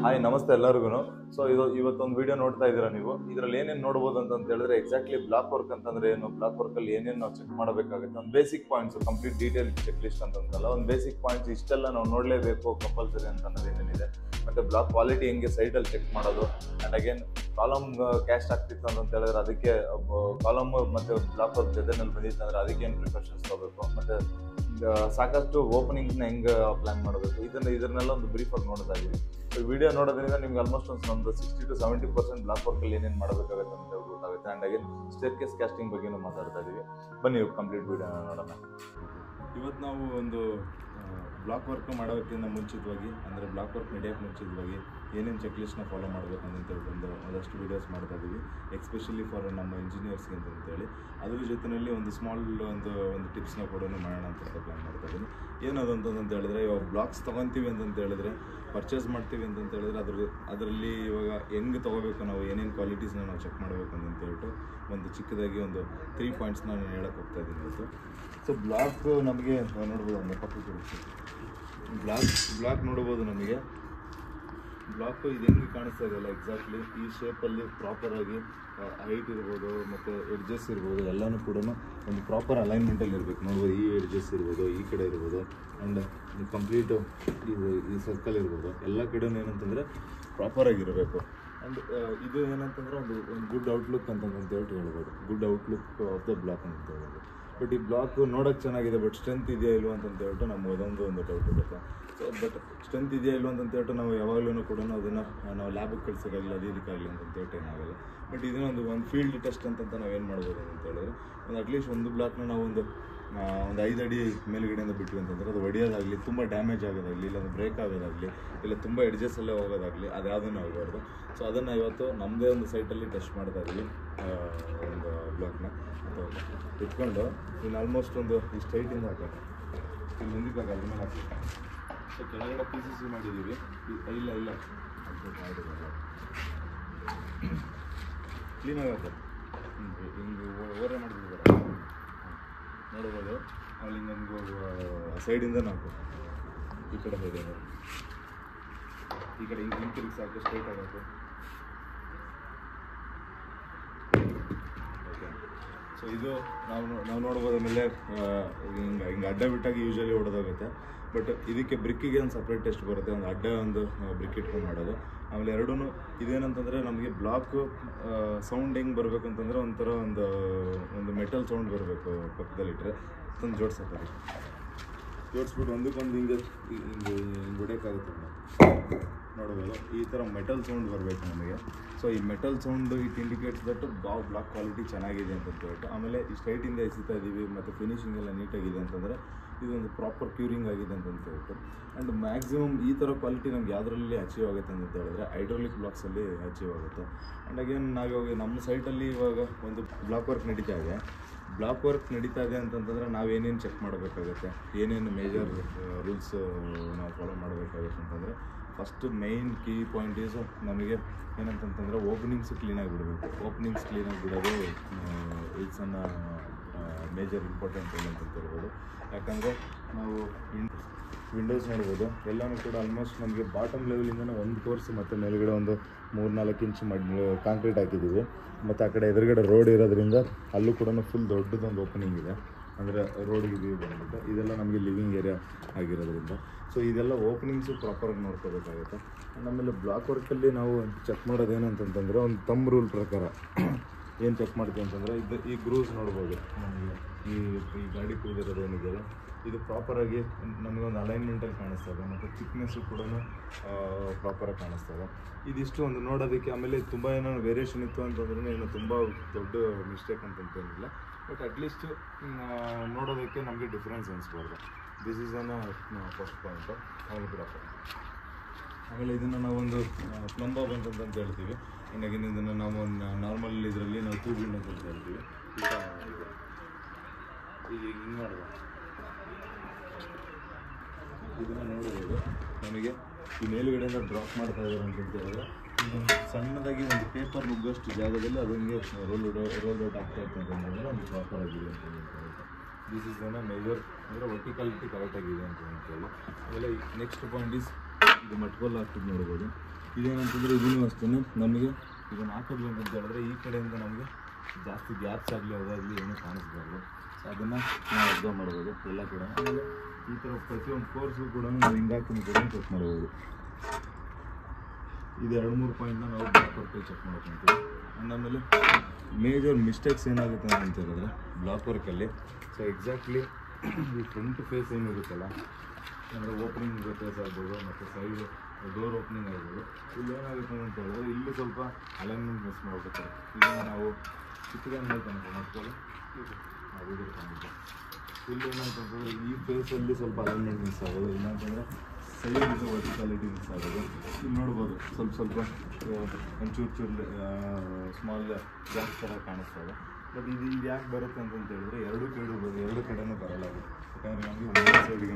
Hi ನಮಸ್ತೆ ಎಲ್ಲರಿಗೂ. So ಇವತ್ತೊಂದು ವಿಡಿಯೋ ನೋಡ್ತಾ ಇದ್ದೀರಾ ನೀವು. ಇದರಲ್ಲಿ ಏನೇನು ನೋಡ್ಬೋದು ಅಂತ ಹೇಳಿದ್ರೆ ಎಕ್ಸಾಕ್ಟ್ಲಿ ಬ್ಲಾಕ್ ವರ್ಕ್ ಅಂತಂದ್ರೆ ಏನು, ಬ್ಲಾಕ್ ವರ್ಕಲ್ಲಿ ಏನೇನು ನಾವು ಚೆಕ್ ಮಾಡಬೇಕಾಗುತ್ತೆ, ಒಂದು basic points, complete detail check list ಅಂತಂತಲ್ಲ, ಒಂದು ಬೇಸಿಕ್ ಪಾಯಿಂಟ್ಸ್ ಇಷ್ಟೆಲ್ಲ ನಾವು ನೋಡಲೇಬೇಕು ಕಂಪಲ್ಸರಿ ಅಂತ ಅನ್ನೋದು ಏನೇನಿದೆ. ಮತ್ತು ಬ್ಲಾಕ್ ಕ್ವಾಲಿಟಿ ಹೆಂಗೆ ಸೈಟಲ್ಲಿ ಚೆಕ್ ಮಾಡೋದು, ಆ್ಯಂಡ್ ಅಗೇನ್ ಕಾಲಮ್ ಕ್ಯಾಸ್ಟ್ ಆಗ್ತಿತ್ತು ಅಂತ ಹೇಳಿದ್ರೆ ಅದಕ್ಕೆ ಕಾಲಮ್ ಮತ್ತು ಬ್ಲಾಕ್ ವರ್ಕ್ ಜೊತೆನಲ್ಲಿ ಬಂದಿತ್ತು ಅಂದರೆ ಅದಕ್ಕೇನು ಪ್ರಿಕಾಷನ್ಸ್ ತಗೋಬೇಕು, ಮತ್ತು ಸಾಕಷ್ಟು ಓಪನಿಂಗ್ಸ್ನ ಹೆಂಗೆ ಪ್ಲ್ಯಾನ್ ಮಾಡಬೇಕು, ಇದನ್ನೆಲ್ಲ ಒಂದು ಬ್ರೀಫಾಗಿ ನೋಡ್ತಾ ಇದ್ದೀವಿ. ವಿಡಿಯೋ ನೋಡೋದ್ರಿಂದ ನಿಮ್ಗೆ ಆಲ್ಮೋಸ್ಟ್ ಒಂದು 60 to 70% ಬ್ಲಾಕ್ ವರ್ಕಲ್ಲಿ ಏನೇನು ಮಾಡಬೇಕಾಗುತ್ತೆ ಅಂತ ಗೊತ್ತಾಗುತ್ತೆ. ಆ್ಯಂಡ್ ಅಗೇನ್ ಸ್ಟೇರ್ಕೇಸ್ ಕ್ಯಾಸ್ಟಿಂಗ್ ಬಗ್ಗೆನೂ ಮಾತಾಡ್ತಾ ಇದ್ದೀವಿ. ಬನ್ನಿ ಕಂಪ್ಲೀಟ್ ವಿಡಿಯೋನ ನೋಡೋಣ. ಇವತ್ತು ನಾವು ಒಂದು ಬ್ಲಾಕ್ ವರ್ಕ್ ಮಾಡೋಕ್ಕಿಂತ ಮುಂಚಿತವಾಗಿ, ಅಂದರೆ ಬ್ಲಾಕ್ ವರ್ಕ್ ನಡೆಯೋಕ್ಕೆ ಮುಂಚಿತವಾಗಿ ಏನೇನು ಚೆಕ್ ಲಿಸ್ಟ್ನ ಫಾಲೋ ಮಾಡಬೇಕು ಅಂತ ಹೇಳ್ಕೊಂಡು ಒಂದಷ್ಟು ವೀಡಿಯೋಸ್ ಮಾಡ್ತಾ ಇದ್ದೀವಿ, ಎಕ್ಸ್ಪೆಷಲಿ ಫಾರ್ ನಮ್ಮ ಇಂಜಿನಿಯರ್ಸ್ಗೆ ಅಂತೇಳಿ. ಅದ್ರ ಜೊತೆಯಲ್ಲಿ ಒಂದು ಸ್ಮಾಲ್ ಒಂದು ಟಿಪ್ಸ್ನ ಕೂಡ ಮಾಡೋಣ ಅಂತ ಪ್ಲ್ಯಾನ್ ಮಾಡ್ತಾ ಇದ್ದೀನಿ. ಏನದು ಅಂತಂತ ಹೇಳಿದ್ರೆ, ಇವಾಗ ಬ್ಲಾಕ್ಸ್ ತೊಗೊತೀವಿ ಅಂತಂತ ಹೇಳಿದ್ರೆ, ಪರ್ಚೇಸ್ ಮಾಡ್ತೀವಿ ಅಂತಂತ ಹೇಳಿದ್ರೆ ಅದರಲ್ಲಿ ಇವಾಗ ಹೆಂಗೆ ತೊಗೋಬೇಕು, ನಾವು ಏನೇನು ಕ್ವಾಲಿಟೀಸ್ನ ನಾವು ಚೆಕ್ ಮಾಡಬೇಕು ಅಂತ ಹೇಳ್ಬಿಟ್ಟು ಒಂದು ಚಿಕ್ಕದಾಗಿ ಒಂದು 3 ಪಾಯಿಂಟ್ಸ್ನ ನಾನು ಹೇಳಕ್ಕೆ ಹೋಗ್ತಾ ಇದ್ದೀನಿ ಇವತ್ತು. ಸೊ ಬ್ಲಾಕ್ ನಮಗೆ ನೋಡ್ಬೋದು, ಅಂದರೆ ಪಕ್ಕಕ್ಕೆ ಬ್ಲಾಕ್ ನೋಡ್ಬೋದು. ನಮಗೆ ಬ್ಲಾಕು ಇದು ಹೆಂಗೆ ಕಾಣಿಸ್ತಾ ಇದೆಯಲ್ಲ, ಎಕ್ಸಾಕ್ಟ್ಲಿ ಈ ಶೇಪಲ್ಲಿ ಪ್ರಾಪರಾಗಿ ಹೈಟ್ ಇರ್ಬೋದು ಮತ್ತು ಎಡ್ಜಸ್ ಇರ್ಬೋದು, ಎಲ್ಲನೂ ಕೂಡ ಒಂದು ಪ್ರಾಪರ್ ಅಲೈನ್ಮೆಂಟಲ್ಲಿ ಇರಬೇಕು. ನೋಡ್ಬೋದು, ಈ ಎಡ್ಜಸ್ ಇರ್ಬೋದು, ಈ ಕಡೆ ಇರ್ಬೋದು, ಆ್ಯಂಡ್ ಕಂಪ್ಲೀಟು ಈ ಸರ್ಕಲ್ ಇರ್ಬೋದು, ಎಲ್ಲ ಕಡೆಯೂ ಏನಂತಂದರೆ ಪ್ರಾಪರಾಗಿರಬೇಕು. ಆ್ಯಂಡ್ ಇದು ಏನಂತಂದರೆ ಒಂದು ಗುಡ್ ಔಟ್ಲುಕ್ ಅಂತ ಹೇಳ್ಬೋದು, good outlook of the block ಅಂತ ಹೇಳ್ಬೋದು. ಬಟ್ ಈ ಬ್ಲಾಕ್ ನೋಡೋಕ್ಕೆ ಚೆನ್ನಾಗಿದೆ, ಬಟ್ ಸ್ಟ್ರೆಂತ್ ಇದೆಯಾ ಇಲ್ವ ಅಂತ ಹೇಳ್ಬಿಟ್ಟು ನಮ್ಗೆ ಒಂದು ಡೌಟ್ ಇರುತ್ತೆ. ಸೊ ಬಟ್ ಸ್ಟ್ರೆಂತ್ ಇದೆಯಾ ಇಲ್ವ ಅಂತ ಹೇಳ್ಬಿಟ್ಟು ನಾವು ಯಾವಾಗಲೂ ಕೂಡ ಅದನ್ನು ನಾವು ಲ್ಯಾಬಿಗೆ ಕಳಿಸೋಕ್ಕಾಗಲಿ, ಅದಕ್ಕಾಗಲಿ ಅಂತ ಹೇಳ್ಬಿಟ್ಟು ಏನಾಗಲ್ಲ. ಬಟ್ ಇದನ್ನೊಂದು ಫೀಲ್ಡ್ ಟೆಸ್ಟ್ ಅಂತ ನಾವೇನು ಮಾಡ್ಬೋದು ಅಂತ ಹೇಳಿದ್ರೆ, ಒಂದು ಅಟ್ಲೀಸ್ಟ್ ಒಂದು ಬ್ಲಾಕ್ನ ನಾವು ಒಂದು 5 ಅಡಿ ಮೇಲುಗಡೆಯಿಂದ ಬಿಟ್ವಿ ಅಂತಂದರೆ ಅದು ಹೊಡೆಯೋದಾಗಲಿ, ತುಂಬ ಡ್ಯಾಮೇಜ್ ಆಗೋದಾಗಲಿ, ಇಲ್ಲ ಬ್ರೇಕ್ ಆಗೋದಾಗಲಿ, ಇಲ್ಲ ತುಂಬ ಎಡ್ಜಸ್ಸಲ್ಲೇ ಹೋಗೋದಾಗಲಿ, ಅದು ಯಾವುದೂ ಆಗಬಾರ್ದು. ಸೊ ಅದನ್ನು ಇವತ್ತು ನಮ್ಮದೇ ಒಂದು ಸೈಟಲ್ಲಿ ಟೆಸ್ಟ್ ಮಾಡ್ತಾ ಇದ್ದೀವಿ. ಒಂದು ಬ್ಲಾಕ್ನ ಇಟ್ಕೊಂಡು ಇನ್ನು ಆಲ್ಮೋಸ್ಟ್ ಒಂದು ಇಷ್ಟು ಹೈಟಿಂದ ಹಾಕೋಣ, ಇಲ್ಲಿ ಮುಂದಕ್ಕಾಗ ಅದ್ರ ಮೇಲೆ ಹಾಕಿ. ಸೊ ಕೆಳಗಡೆ PCC ಮಾಡಿದ್ದೀವಿ, ಇಲ್ಲ ಕ್ಲೀನಾಗುತ್ತೆ, ಹಿಂಗೆ ಓರೆ ಮಾಡಿಬಿಡ್ತಾರೆ ನೋಡ್ಬೋದು. ಅಲ್ಲಿ ಹಿಂಗೆ ಸೈಡಿಂದ ಹಾಕು, ಈ ಕಡೆ ಇದೆ, ಈ ಕಡೆ ಹಿಂಗೆ ತಿರುಗಿ ಸಾಕು, ಸ್ಟ್ರೈಟ್ ಆಗೋದು. ಓಕೆ, ಸೊ ಇದು ನಾವು ನೋಡ್ಬೋದು. ಆಮೇಲೆ ಹಿಂಗೆ ಅಡ್ಡ ಬಿಟ್ಟಾಗಿ ಯೂಶಲಿ ಹೊಡೆದೋಗುತ್ತೆ. ಬಟ್ ಇದಕ್ಕೆ ಬ್ರಿಕ್ಕಿಗೆ ಒಂದು ಸಪ್ರೇಟ್ ಟೆಸ್ಟ್ ಬರುತ್ತೆ, ಒಂದು ಅಡ್ಡ ಒಂದು ಬ್ರಿಕ್ ಇಟ್ಕೊಂಡು ಮಾಡೋದು. ಆಮೇಲೆ ಎರಡೂ ಇದೇನಂತಂದರೆ ನಮಗೆ ಬ್ಲಾಕ್ ಸೌಂಡ್ ಹೆಂಗೆ ಬರಬೇಕು ಅಂತಂದರೆ ಒಂಥರ ಒಂದು ಮೆಟಲ್ ಸೌಂಡ್ ಬರಬೇಕು. ಪಕ್ಕದಲ್ಲಿಟ್ಟರೆ ತಂದು ಜೋಡಿಸ್ಬಿಟ್ಟು ಒಂದಕ್ಕೊಂದು ಹಿಂಗೆ ಹೊಡೆಯೋಕ್ಕಾಗುತ್ತೆ ನೋಡ್ಬೋದು. ಈ ಥರ ಮೆಟಲ್ ಸೌಂಡ್ ಬರಬೇಕು ನಮಗೆ. ಸೊ ಈ metal sound it indicates that block quality ಚೆನ್ನಾಗಿದೆ ಅಂತ ಹೇಳ್ಬಿಟ್ಟು. ಆಮೇಲೆ ಈ ಸ್ಟ್ರೈಟಿಂದ ಎಸಿತಾ ಇದ್ದೀವಿ ಮತ್ತು ಫಿನಿಶಿಂಗ್ ಎಲ್ಲ ನೀಟಾಗಿದೆ ಅಂತಂದರೆ ಇದೊಂದು ಪ್ರಾಪರ್ ಕ್ಯೂರಿಂಗ್ ಆಗಿದೆ ಅಂತ ಹೇಳ್ಬಿಟ್ಟು. ಆ್ಯಂಡ್ ಮ್ಯಾಕ್ಸಿಮಮ್ ಈ ಥರ ಕ್ವಾಲಿಟಿ ನಮ್ಗೆ ಯಾವುದರಲ್ಲಿ ಅಚೀವ್ ಆಗುತ್ತೆ ಅಂತ ಹೇಳಿದ್ರೆ ಹೈಡ್ರಾಲಿಕ್ ಬ್ಲಾಕ್ಸಲ್ಲಿ ಅಚೀವ್ ಆಗುತ್ತೆ. ಆ್ಯಂಡ್ ಅಗೇನ್ ನಾವಿವಾಗ ನಮ್ಮ ಸೈಟಲ್ಲಿ ಇವಾಗ ಒಂದು ಬ್ಲಾಕ್ ವರ್ಕ್ ನಡೀತಾ ಇದೆ ಅಂತಂತಂದರೆ ನಾವೇನೇನು ಚೆಕ್ ಮಾಡಬೇಕಾಗುತ್ತೆ, ಏನೇನು ಮೇಜರ್ ರೂಲ್ಸ್ ನಾವು ಫಾಲೋ ಮಾಡಬೇಕಾಗುತ್ತೆ ಅಂತಂದರೆ, first main key point is ನಮಗೆ ಏನಂತಂತಂದರೆ ಓಪನಿಂಗ್ಸ್ ಕ್ಲೀನಾಗಿ ಬಿಡಬೇಕು. ಓಪನಿಂಗ್ಸ್ ಕ್ಲೀನಾಗಿ ಬಿಡೋದು ಇಟ್ಸ್ ಅನ್ನ ಮೇಜರ್ ಇಂಪಾರ್ಟೆಂಟ್ ಅಂತ ಹೇಳ್ಬೋದು. ಯಾಕಂದರೆ ನಾವು ವಿಂಡೋಸ್ ನೋಡ್ಬೋದು, ಎಲ್ಲನೂ ಕೂಡ ಆಲ್ಮೋಸ್ಟ್ ನಮಗೆ ಬಾಟಮ್ ಲೆವೆಲಿಂದ ಒಂದು ಕೋರ್ಸ್ ಮತ್ತು ಮೇಲುಗಡೆ ಒಂದು 3-4 ಇಂಚ್ ಕಾಂಕ್ರೀಟ್ ಹಾಕಿದ್ದೀವಿ. ಮತ್ತು ಆ ಕಡೆ ಎದುರುಗಡೆ ರೋಡ್ ಇರೋದ್ರಿಂದ ಅಲ್ಲೂ ಕೂಡ ಫುಲ್ ದೊಡ್ಡದೊಂದು ಓಪನಿಂಗ್ ಇದೆ, ಅಂದರೆ ರೋಡಿಗೆ ಬಂದ್ಬಿಟ್ಟು ಇದೆಲ್ಲ ನಮಗೆ ಲಿವಿಂಗ್ ಏರಿಯಾ ಆಗಿರೋದ್ರಿಂದ. ಸೊ ಇದೆಲ್ಲ ಓಪನಿಂಗ್ಸು ಪ್ರಾಪರಾಗಿ ನೋಡ್ಕೋಬೇಕಾಗುತ್ತೆ. ಆಮೇಲೆ ಬ್ಲಾಕ್ ವರ್ಕಲ್ಲಿ ನಾವು ಚೆಕ್ ಮಾಡೋದೇನು ಅಂತಂತಂದರೆ, ಒಂದು ತಮ್ ರೂಲ್ ಪ್ರಕಾರ ಏನು ಚೆಕ್ ಮಾಡ್ತೀವಿ ಅಂತಂದರೆ, ಈ ಗ್ರೂವ್ಸ್ ನೋಡ್ಬೋದು. ನಮಗೆ ಈ ಗಾಡಿ ಕೂದಿರೋದು ಏನಿದೆಯಲ್ಲ, ಇದು ಪ್ರಾಪರಾಗಿ ನಮಗೊಂದು ಅಲೈನ್ಮೆಂಟಲ್ಲಿ ಕಾಣಿಸ್ತದೆ, ಮತ್ತು ಥಿಕ್ನೆಸ್ಸು ಕೂಡ ಪ್ರಾಪರಾಗಿ ಕಾಣಿಸ್ತದೆ. ಇದಿಷ್ಟು ಒಂದು ನೋಡೋದಕ್ಕೆ. ಆಮೇಲೆ ತುಂಬ ಏನೋ ವೇರಿಯೇಷನ್ ಇತ್ತು ಅಂತಂದ್ರೆ ಏನು ತುಂಬ ದೊಡ್ಡ ಮಿಸ್ಟೇಕ್ ಅಂತೇನಿಲ್ಲ, ಬಟ್ ಅಟ್ಲೀಸ್ಟ್ ನೋಡೋದಕ್ಕೆ ನಮಗೆ ಡಿಫ್ರೆನ್ಸ್ ಅನಿಸ್ಬಾರ್ದು. ದಿಸ್ ಈಸ್ ಅನ್ನ ಫಸ್ಟ್ ಪಾಯಿಂಟು. ಆಮೇಲೆ ಇದನ್ನು ನಾವೊಂದು ಪ್ಲಂಬಾಬ್ ಅಂತಂತ ಹೇಳ್ತೀವಿ. ಹಾಗಾಗಿ ಇದನ್ನು ನಾವು ನಾರ್ಮಲ್ ಇದರಲ್ಲಿ ನಾವು ಟ್ಯೂಬ್ ವಿಂಡೋಸ್ ಅಂತ ಹೇಳ್ತೀವಿ. ಈಗ ಹಿಂಗೆ ಮಾಡುವ ಇದನ್ನು ನೋಡ್ಬೋದು. ನಮಗೆ ಈ ಮೇಲುಗಡೆಯಿಂದ ಡ್ರಾಪ್ ಮಾಡ್ತಾ ಇದ್ದಾರೆ ಅಂತ ಹೇಳಿದ್ರೆ, ಸಣ್ಣದಾಗಿ ಒಂದು ಪೇಪರ್ ನುಗ್ಗೋಷ್ಟು ಜಾಗದಲ್ಲಿ ಅದು ಹಿಂಗೆ ರೋಲ್ ಔಟ್ ಆಗ್ತಾ ಇತ್ತು ಅಂತಂದರೆ ಒಂದು ಪ್ರಾಪರ್ ಆಗಿದೆ ಅಂತ ಹೇಳ್ತಾರೆ. ದಿಸ್ ಇಸ್ ಒನ್ ಮೇಜರ್, ಅಂದರೆ ವರ್ಟಿಕಾಲಿಟಿ ಕರೆಕ್ಟಾಗಿದೆ ಅಂತ ಹೇಳಿ. ಆಮೇಲೆ ನೆಕ್ಸ್ಟ್ ಪಾಯಿಂಟ್ ಈಸ್ ಇದು ಮಟ್ಬಲ್ ಹಾಕ್ತಿದ್ದು ನೋಡ್ಬೋದು. ಇದೇನಂತಂದರೆ ಇದೂ ಅಷ್ಟೇ ನಮಗೆ ಇದನ್ನು ಹಾಕೋದ್ವಿ ಅಂತ ಹೇಳಿದ್ರೆ ಈ ಕಡೆಯಿಂದ ನಮಗೆ ಜಾಸ್ತಿ ಗ್ಯಾಪ್ಸ್ ಆಗಲಿ ಅದಾಗಲಿ ಏನೂ ಕಾಣಿಸ್ಬಾರ್ದು. ಸೊ ಅದನ್ನು ನಾವು ಅಬ್ಸರ್ವ್ ಮಾಡ್ಬೋದು ಎಲ್ಲ ಕಡೆ. ಆಮೇಲೆ ಈ ಥರ ಪ್ರತಿಯೊಂದು ಕೋರ್ಸ್ಗೂ ಕೂಡ ನಾವು ಹಿಂಗಾಕಿನ ಕೂಡ ಚೆಕ್ ಮಾಡ್ಬೋದು. ಇದು 2-3 ಪಾಯಿಂಟ್ನ ನಾವು ಬ್ಲಾಕ್ ವರ್ಕಲ್ಲಿ ಚೆಕ್ ಮಾಡ್ಕೊತೀವಿ. ಆ್ಯಂಡ್ ಆಮೇಲೆ ಮೇಜರ್ ಮಿಸ್ಟೇಕ್ಸ್ ಏನಾಗುತ್ತೆ ಅಂತ ಹೇಳಿದ್ರೆ ಬ್ಲಾಕ್ ವರ್ಕಲ್ಲಿ, ಸೊ ಎಕ್ಸಾಕ್ಟ್ಲಿ ಈ ಫ್ರಂಟ್ ಫೇಸ್ ಏನಿರುತ್ತಲ್ಲ, ಅಂದರೆ ಓಪನಿಂಗ್ ಫೇಸ್ ಆಗ್ಬೋದು ಮತ್ತು ಸೈಡ್ ಡೋರ್ ಓಪನಿಂಗ್ ಆಗ್ಬೋದು, ಇಲ್ಲಿ ಏನಾಗುತ್ತೆ ಅಂತ ಹೇಳಿದ್ರೆ ಇಲ್ಲಿ ಸ್ವಲ್ಪ ಅಲೈನ್ಮೆಂಟ್ ಮಿಸ್ ಮಾಡ್ಬೇಕಾದ್ರೆ ಇದನ್ನು ನಾವು ಚಿಕ್ಕದಾಗಿ ಮಾಡ್ಕೊಂಡು ಮಾಡ್ಕೊಳ್ಳಿ ಅದಿರುತ್ತೆ. ಇಲ್ಲಿ ಏನಂತಂದರೆ ಈ ಫೇಸಲ್ಲಿ ಸ್ವಲ್ಪ ಅಲೈನ್ಮೆಂಟ್ ಮಿಸ್ ಆಗೋದು, ಇಲ್ಲಾಂತಂದರೆ ಸೈಡಿಂದ ವರ್ಟಿಕಾಲಿಟಿ ಮಿಸ್ ಆಗೋದು. ಇಲ್ಲಿ ನೋಡ್ಬೋದು ಸ್ವಲ್ಪ ಒಂಚೂರು ಸ್ಮಾಲ್ ಗ್ಯಾಪ್ ಥರ ಕಾಣಿಸ್ತದೆ. ಬಟ್ ಇದು ಯಾಕೆ ಬರುತ್ತೆ ಅಂತಂತ ಹೇಳಿದ್ರೆ ಎರಡು ಕಡೆನೂ ಬರಲ್ಲ ಅದು, ಯಾಕಂದರೆ ನಮಗೆ ಒಂದು ಸೈಡ್ಗೆ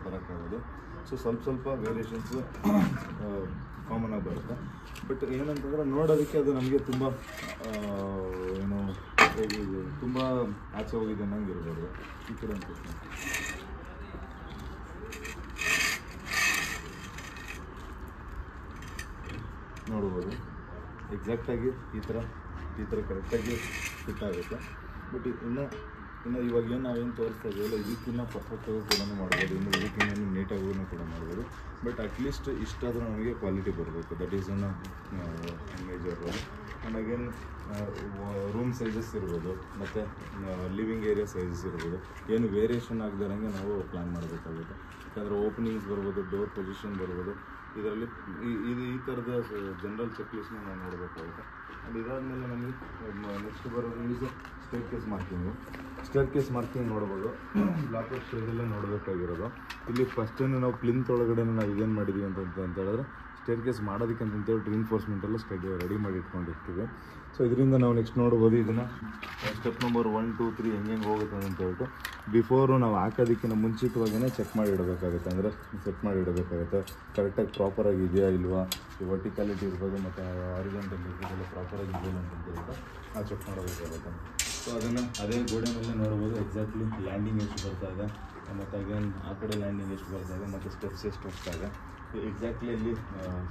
ಬರೋಕ್ಕಾಗೋದು. ಸೊ ಸ್ವಲ್ಪ ವೇರಿಯೇಷನ್ಸು ಕಾಮನ್ ಆಗಿ ಬರುತ್ತೆ. ಬಟ್ ಏನಂತಂದರೆ ನೋಡೋದಕ್ಕೆ ಅದು ನಮಗೆ ತುಂಬ ಏನು ತುಂಬ ಆಚೆ ಹೋಗಿದೆ ಅನ್ನಂಗೆ ಇರ್ಬೋದು. ಈ ಕಡೆ ಅಂತ ನೋಡ್ಬೋದು ಎಕ್ಸಾಕ್ಟಾಗಿ ಈ ಥರ ಕರೆಕ್ಟಾಗಿ ಫಿಟ್ ಆಗುತ್ತೆ. ಬಟ್ ಇನ್ನು ಇವಾಗ ಏನು ನಾವೇನು ತೋರಿಸ್ತಾ ಇದೀವಲ್ಲ ಇದಕ್ಕಿಂತ ಪರ್ಫೆಕ್ಟಾಗಿ ಕೂಡ ಮಾಡ್ಬೋದು, ಇನ್ನು ಇದಕ್ಕಿಂತ ನೀಟಾಗೂ ಕೂಡ ಮಾಡ್ಬೋದು. ಬಟ್ ಅಟ್ಲೀಸ್ಟ್ ಇಷ್ಟಾದರೂ ನಮಗೆ ಕ್ವಾಲಿಟಿ ಬರಬೇಕು. ದಟ್ ಈಸ್ ಅನ್ನ major role. And again room sizes ಇರ್ಬೋದು ಮತ್ತು ಲಿವಿಂಗ್ ಏರಿಯಾ ಸೈಜಸ್ ಇರ್ಬೋದು, ಏನು ವೇರಿಯೇಷನ್ ಆಗದಂಗೆ ನಾವು ಪ್ಲ್ಯಾನ್ ಮಾಡಬೇಕಾಗುತ್ತೆ. ಯಾಕಂದರೆ ಓಪನಿಂಗ್ಸ್ ಬರ್ಬೋದು, ಡೋರ್ ಪೊಸಿಷನ್ ಬರ್ಬೋದು, ಇದರಲ್ಲಿ ಈ ಥರದ ಜನರಲ್ ಚೆಕ್ ಲಿಸ್ಟ್ನ ನಾವು ನೋಡಬೇಕಾಗುತ್ತೆ. ಆ್ಯಂಡ್ ಇದಾದಮೇಲೆ ನಮಗೆ ನೆಕ್ಸ್ಟ್ ಬರೋದು ಈಸ್ ಸ್ಟೇರ್ ಕೇಸ್ ಮಾರ್ಕಿಂಗ್ ನೋಡ್ಬೋದು. ಬ್ಲಾಕ್ ವರ್ಕ್ ಸ್ಟೇಜಲ್ಲೇ ನೋಡಬೇಕಾಗಿರೋದು. ಇಲ್ಲಿ ಫಸ್ಟೇನು ನಾವು ಪ್ಲಿಂತ್ ಒಳಗಡೆ ನಾವು ಇದೇನು ಮಾಡಿದ್ದೀವಿ ಅಂತ ಹೇಳಿದ್ರೆ ಸ್ಟೇರ್ ಕೇಸ್ ಮಾಡೋದಕ್ಕೆ ಅಂತೇಳಿ ರಿಇನ್ಫೋರ್ಸ್ಮೆಂಟೆಲ್ಲ ರೆಡಿ ಮಾಡಿ ಇಟ್ಕೊಂಡಿರ್ತೀವಿ. ಸೊ ಇದರಿಂದ ನಾವು ನೆಕ್ಸ್ಟ್ ನೋಡ್ಬೋದು ಇದನ್ನು ಸ್ಟೆಪ್ ನಂಬರ್ 1, 2, 3 ಹೆಂಗೆ ಹೋಗುತ್ತೆ ಅಂತ ಹೇಳ್ಬಿಟ್ಟು ಬಿಫೋರು ನಾವು ಹಾಕೋದಕ್ಕಿಂತ ಮುಂಚಿತವಾಗಿಯೇ ಚೆಕ್ ಮಾಡಿ ಇಡಬೇಕಾಗುತ್ತೆ, ಅಂದರೆ ಸೆಟ್ ಮಾಡಿ ಇಡಬೇಕಾಗುತ್ತೆ. ಕರೆಕ್ಟಾಗಿ ಪ್ರಾಪರಾಗಿ ಇದೆಯಾ ಇಲ್ವಾ, ಈ ವರ್ಟಿಕಾಲಿಟಿ ಇರ್ಬೋದು ಮತ್ತು ಹಾರಿಜಾಂಟಲ್ ಇರ್ಬೋದೆಲ್ಲ ಪ್ರಾಪರಾಗಿ ಇದೆಯಲ್ಲ ಅಂತ ಹೇಳ್ಬಿಟ್ಟು ನಾವು ಚೆಕ್ ಮಾಡಬೇಕಾಗುತ್ತೆ. ಸೊ ಅದನ್ನು ಅದೇ ಗೋಡೆ ಮೇಲೆ ನೋಡ್ಬೋದು ಎಕ್ಸಾಕ್ಟ್ಲಿ ಲ್ಯಾಂಡಿಂಗ್ ಎಷ್ಟು ಬರ್ತಾ ಇದೆ, ಮತ್ತು ಅಗೇನ್ ಆ ಕಡೆ ಲ್ಯಾಂಡಿಂಗ್ ಎಷ್ಟು ಬರ್ತಾ ಇದೆ, ಮತ್ತು ಸ್ಟೆಪ್ಸ್ ಎಷ್ಟು ಹೋಗ್ತಾ ಇದೆ, ಎಕ್ಸಾಕ್ಟ್ಲಿ ಅಲ್ಲಿ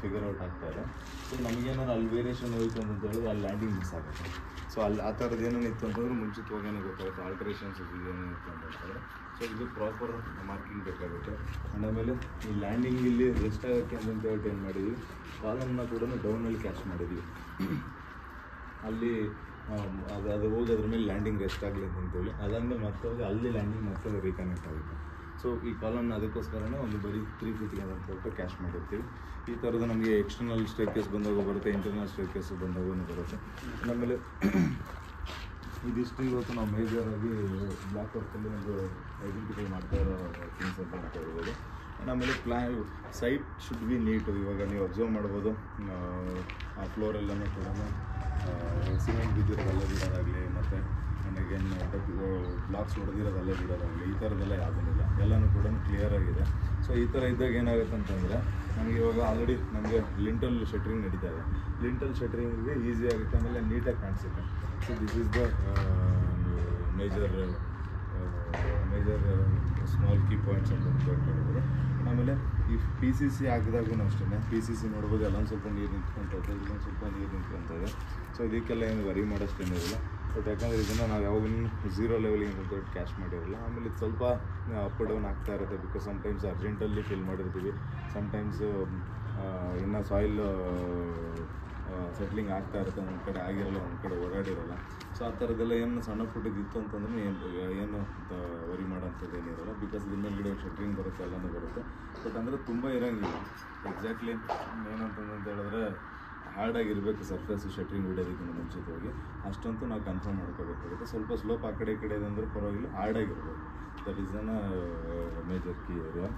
ಫಿಗರ್ ಔಟ್ ಆಗ್ತಾಯಿದೆ. ಸೊ ನಮಗೇನಾದ್ರು ಅಲ್ಲಿ ವೇರಿಯೇಷನ್ ಹೋಯಿತು ಅಂತ ಹೇಳಿದ್ರೆ ಅಲ್ಲಿ ಲ್ಯಾಂಡಿಂಗ್ ಮಿಸ್ ಆಗುತ್ತೆ. ಸೊ ಅಲ್ಲಿ ಆ ಥರದ್ದು ಏನೇನಿತ್ತು ಅಂತಂದ್ರೆ ಮುಂಚಿತವಾಗೇನೆ ಗೊತ್ತಾಗುತ್ತೆ, ಆಲ್ಟ್ರೇಷನ್ಸ್ ಏನೇನಿತ್ತು ಅಂತ ಹೇಳಿದ್ರೆ. ಸೊ ಇದು ಪ್ರಾಪರ್ ಮಾರ್ಕಿಂಗ್ ಬೇಕಾಗುತ್ತೆ. ಆ್ಯಂಡ್ ಆಮೇಲೆ ಈ ಲ್ಯಾಂಡಿಂಗ್ ಇಲ್ಲಿ ರೆಸ್ಟ್ ಆಗೋಕ್ಕೆ ಅಂತ ಹೇಳ್ಬಿಟ್ಟು ಏನು ಮಾಡಿದ್ವಿ, ಕಾಲಮ್ನ ಕೂಡ ಡೌನಲ್ಲಿ ಕ್ಯಾಚ್ ಮಾಡಿದ್ವಿ. ಅಲ್ಲಿ ಅದು ಹೋಗಿ ಅದ್ರ ಮೇಲೆ ಲ್ಯಾಂಡಿಂಗ್ ರೆಸ್ಟ್ ಆಗಲಿ ಅಂತೇಳಿ ಅದಾದಮೇಲೆ ಮತ್ತೆ ಹೋಗಿ ಅಲ್ಲಿ ಲ್ಯಾಂಡಿಂಗ್ ಮತ್ತೆ ರೀಕನೆಕ್ಟ್ ಆಗುತ್ತೆ. ಸೊ ಈ ಕಾಲಮ್ನ ಅದಕ್ಕೋಸ್ಕರನೇ ಒಂದು ಬರೀ 3 ಫೀಟ್ಗೆ ಅಂತ ಹೇಳ್ಬಿಟ್ಟು ಕ್ಯಾಶ್ ಮಾಡಿರ್ತೀವಿ. ಈ ಥರದ್ದು ನಮಗೆ ಎಕ್ಸ್ಟರ್ನಲ್ ಸ್ಟೇರ್ ಕೇಸ್ ಬಂದಾಗ ಬರುತ್ತೆ, ಇಂಟರ್ನಲ್ ಸ್ಟೇರ್ ಕೇಸ್ ಬಂದಾಗೂ ಬರುತ್ತೆ. ಆಮೇಲೆ ಇದಿಷ್ಟು ಇವತ್ತು ನಾವು ಮೇಜರಾಗಿ ಬ್ಲಾಕ್ ವರ್ಕಲ್ಲಿ ಒಂದು ಐಡೆಂಟಿಫೈ ಮಾಡ್ತಾ ಇರೋ ಥಿಂಗ್ಸ್ ಅಂತ ಹೇಳ್ಬೋದು. ಆಮೇಲೆ ಸೈಟ್ ಶುಡ್ ಬಿ ನೀಟು. ಇವಾಗ ನೀವು ಅಬ್ಸರ್ವ್ ಮಾಡ್ಬೋದು ಆ ಫ್ಲೋರೆಲ್ಲನೂ ಕೂಡ ಸಿಮೆಂಟ್ ಬಿದ್ದಿರೋದಲ್ಲೇ ಬಿಡೋದಾಗಲಿ, ಮತ್ತು ನನಗೆ ಬ್ಲಾಕ್ಸ್ ಹೊಡೆದಿರೋದಲ್ಲೇ ಬಿಡೋದಾಗಲಿ, ಈ ಥರದ್ದೆಲ್ಲ ಯಾವುದೂ ಇಲ್ಲ, ಎಲ್ಲನೂ ಕೂಡ ಕ್ಲಿಯರ್ ಆಗಿದೆ. ಸೊ ಈ ಥರ ಇದ್ದಾಗ ಏನಾಗುತ್ತೆ ಅಂತಂದರೆ ನಮಗೆ ಇವಾಗ ಆಲ್ರೆಡಿ ನಮಗೆ ಲಿಂಟಲ್ ಶಟ್ರಿಂಗ್ ನಡೀತಾ ಇದೆ. ಲಿಂಟಲ್ ಶಟ್ರಿಂಗಿಗೆ ಈಸಿ ಆಗುತ್ತೆ, ಆಮೇಲೆ ನೀಟಾಗಿ ಕಾಣಿಸುತ್ತೆ. So this is the major small key points ಅಂತ ಹೇಳ್ಬೋದು. ಆಮೇಲೆ ಈ PCC ಹಾಕಿದಾಗೂ ಅಷ್ಟೇ PCC ನೋಡ್ಬೋದು ಎಲ್ಲೊಂದು ಸ್ವಲ್ಪ ನೀರು ನಿಂತ್ಕೊಳ್ತದೆ, ಇಲ್ಲೊಂದು ಸ್ವಲ್ಪ ನೀರು ನಿಂತ್ಕೊಳ್ತದೆ. ಸೊ ಇದಕ್ಕೆಲ್ಲ ಏನು ವರಿ ಮಾಡೋಷ್ಟೇನಿರಲ್ಲ. ಬಟ್ ಯಾಕಂದರೆ ಇದನ್ನು ನಾವು ಯಾವಾಗೂ 0 ಲೆವೆಲಿಗೆ ಅಂತ ಕ್ಯಾಶ್ ಮಾಡಿರಲ್ಲ. ಆಮೇಲೆ ಇದು ಸ್ವಲ್ಪ ಅಪ್ ಡೌನ್ ಆಗ್ತಾ ಇರುತ್ತೆ, ಬಿಕಾಸ್ ಸಮ್ಟೈಮ್ಸ್ ಅರ್ಜೆಂಟಲ್ಲಿ ಫಿಲ್ ಮಾಡಿರ್ತೀವಿ, ಸಮ್ಟೈಮ್ಸ್ ಇನ್ನು ಸಾಯಿಲ್ ಸೆಟ್ಲಿಂಗ್ ಆಗ್ತಾ ಇರುತ್ತೆ, ಒಂದು ಕಡೆ ಆಗಿರಲ್ಲ, ಒಂದು ಕಡೆ ಓಡಾಡಿರಲ್ಲ. ಸೊ ಆ ಥರದ್ದೆಲ್ಲ ಏನು ಸಣ್ಣ ಪುಟ್ಟದಿತ್ತು ಅಂತಂದ್ರೆ ಏನು ವರಿ ಮಾಡೋಂಥದ್ದು ಏನಿರಲ್ಲ, ಬಿಕಾಸ್ ಇದ್ರ ಮೇಲ್ಗಡೆ ಶಟ್ರಿಂಗ್ ಬರುತ್ತೆ, ಎಲ್ಲನೂ ಬರುತ್ತೆ. ಬಟ್ ಅಂದರೆ ತುಂಬ ಇರೋಂಗಿಲ್ಲ. ಎಕ್ಸಾಕ್ಟ್ಲಿ ಏನಂತಂತ ಹೇಳಿದ್ರೆ ಹಾರ್ಡಾಗಿರಬೇಕು ಸರ್ಫೇಸು ಶಟ್ರಿಂಗ್ ಬಿಡೋದಕ್ಕಿಂತ ಮುಂಚಿತವಾಗಿ, ಅಷ್ಟಂತೂ ನಾವು ಕನ್ಫರ್ಮ್ ಮಾಡ್ಕೋಬೇಕಾಗುತ್ತೆ. ಸ್ವಲ್ಪ ಸ್ಲೋಪ್ ಆ ಕಡೆ ಈ ಕಡೆ ಇದೆ ಅಂದರೆ ಪರವಾಗಿಲ್ಲ, ಹಾರ್ಡಾಗಿರ್ಬೋದು. That is an major key area.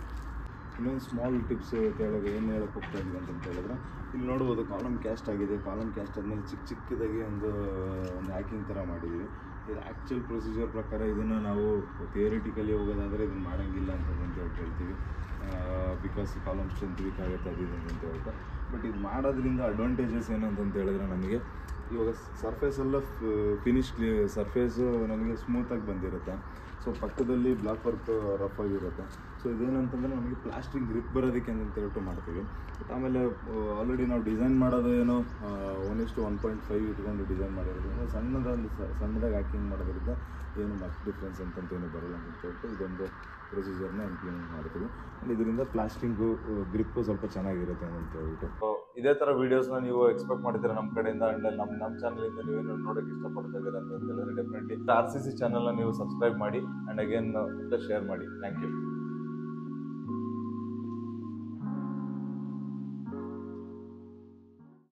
ಇನ್ನೊಂದು ಸ್ಮಾಲ್ ಟಿಪ್ಸ್ ಕೆಳಗೆ ಏನು ಹೇಳಕ್ಕೆ ಹೋಗ್ತಾ ಇದ್ದೀವಿ ಅಂತ ಹೇಳಿದ್ರೆ ಇಲ್ಲಿ ನೋಡ್ಬೋದು ಕಾಲಮ್ ಕ್ಯಾಸ್ಟ್ ಆಗಿದೆ. ಕಾಲಮ್ ಕ್ಯಾಸ್ಟ್ ಆದಮೇಲೆ ಚಿಕ್ಕದಾಗಿ ಒಂದು ಹ್ಯಾಕಿಂಗ್ ಥರ ಮಾಡಿದ್ದೀವಿ. ಇದು ಆ್ಯಕ್ಚುಲ್ ಪ್ರೊಸೀಜರ್ ಪ್ರಕಾರ ಇದನ್ನು ನಾವು ಥಿಯರಿಟಿಕಲಿ ಹೋಗೋದಾದರೆ ಇದನ್ನು ಮಾಡೋಂಗಿಲ್ಲ ಅಂತ ಹೇಳ್ತೀವಿ, ಬಿಕಾಸ್ ಕಾಲಮ್ ಸ್ಟ್ರೆಂತ್ ವೀಕ್ ಆಗುತ್ತೆ ಅದು ಅಂತ ಹೇಳ್ತಾ. ಬಟ್ ಇದು ಮಾಡೋದ್ರಿಂದ ಅಡ್ವಾಂಟೇಜಸ್ ಏನಂತ ಹೇಳಿದ್ರೆ ನಮಗೆ ಇವಾಗ ಸರ್ಫೇಸೆಲ್ಲ ಫಿನಿಶ್ ಸರ್ಫೇಸು ನಮಗೆ ಸ್ಮೂತಾಗಿ ಬಂದಿರುತ್ತೆ. ಸೊ ಪಕ್ಕದಲ್ಲಿ ಬ್ಲಾಕ್ ವರ್ಕ್ ರಫ್ ಆಗಿರುತ್ತೆ. ಸೊ ಇದೇನಂತಂದರೆ ನಮಗೆ ಪ್ಲಾಸ್ಟಿಕ್ ಗ್ರಿಪ್ ಬರೋದಕ್ಕೆ ಅಂತ ಹೇಳ್ಬಿಟ್ಟು ಮಾಡ್ತೀವಿ. ಬಟ್ ಆಮೇಲೆ ಆಲ್ರೆಡಿ ನಾವು ಡಿಸೈನ್ ಮಾಡೋದು ಏನೋ 1:1.5 ಇಟ್ಕೊಂಡು ಡಿಸೈನ್ ಮಾಡಿರೋದ್ರಿಂದ ಸಣ್ಣದಾಗಿ ಹ್ಯಾಕಿಂಗ್ ಮಾಡೋದ್ರಿಂದ ಏನು ಮಸ್ಟ್ ಡಿಫ್ರೆನ್ಸ್ ಅಂತಂತೇನು ಬರೋಲ್ಲ ಅಂತ ಹೇಳ್ಬಿಟ್ಟು ಇದೊಂದು ಪ್ರೊಸೀಜರ್ನ ಇಂಪ್ಲಿಮೆಂಟ್ ಮಾಡ್ತೀವಿ. ಆ್ಯಂಡ್ ಇದರಿಂದ ಪ್ಲಾಸ್ಟಿಕ್ಕು ಗ್ರಿಪ್ಪು ಸ್ವಲ್ಪ ಚೆನ್ನಾಗಿರುತ್ತೆ ಅಂತ ಹೇಳ್ಬಿಟ್ಟು ಇದೇ ಥರ ವೀಡಿಯೋಸ್ನ ನೀವು ಎಕ್ಸ್ಪೆಕ್ಟ್ ಮಾಡ್ತೀರಾ ನಮ್ಮ ಕಡೆಯಿಂದ. ಆ್ಯಂಡ್ ನಮ್ಮ ಚಾನಲಿಂದ ನೀವೇನು ನೋಡೋಕ್ಕೆ ಇಷ್ಟಪಡ್ತಾ ಇದ್ದೀರಾ ಅಂತ ಹೇಳಿದ್ರೆ ಡೆಫಿನೆಟ್ಲಿ RCC ಚಾನಲ್ನ ನೀವು ಸಬ್ಸ್ಕ್ರೈಬ್ ಮಾಡಿ ಆ್ಯಂಡ್ ಅಗೇನ್ ಶೇರ್ ಮಾಡಿ. Thank you.